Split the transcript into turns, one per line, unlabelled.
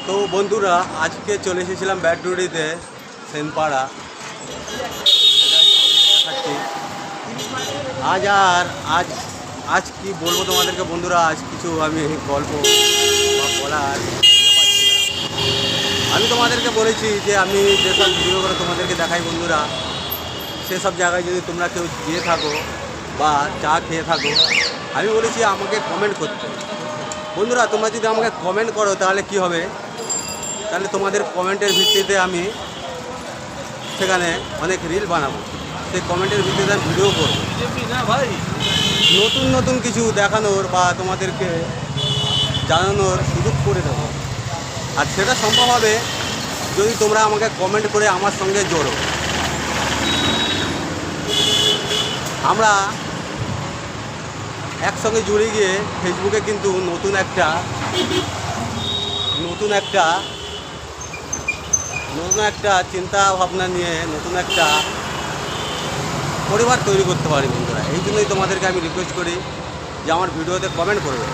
তো বন্ধুরা, আজকে চলে এসেছিলাম ব্যাটডুরিতে সেনপাড়া। আজ আজ আজ কি বলবো তোমাদেরকে বন্ধুরা, আজ কিছু আমি গল্প বা বলার পাচ্ছি না। আমি তোমাদেরকে বলেছি যে আমি যেসব ভিডিওগুলো তোমাদেরকে দেখাই বন্ধুরা, সেসব জায়গায় যদি তোমরা কেউ গিয়ে থাকো বা চা খেয়ে থাকো, আমি বলেছি আমাকে কমেন্ট করতে। বন্ধুরা, তোমরা যদি আমাকে কমেন্ট করো তাহলে কি হবে, তাহলে তোমাদের কমেন্টের ভিত্তিতে আমি সেখানে অনেক রিল বানাবো। সেই কমেন্টের ভিত্তিতে আমি ভিডিও করবো, নতুন নতুন কিছু দেখানোর বা তোমাদেরকে জানানোর সুযোগ করে দেবো। আর সেটা সম্ভব হবে যদি তোমরা আমাকে কমেন্ট করে আমার সঙ্গে জোড়ো। আমরা একসঙ্গে জুড়ে গিয়ে ফেসবুকে কিন্তু নতুন একটা চিন্তা ভাবনা নিয়ে নতুন একটা পরিবার তৈরি করতে পারি বন্ধুরা। এই জন্যই তোমাদেরকে আমি রিকোয়েস্ট করি যে আমার ভিডিওতে কমেন্ট করবে।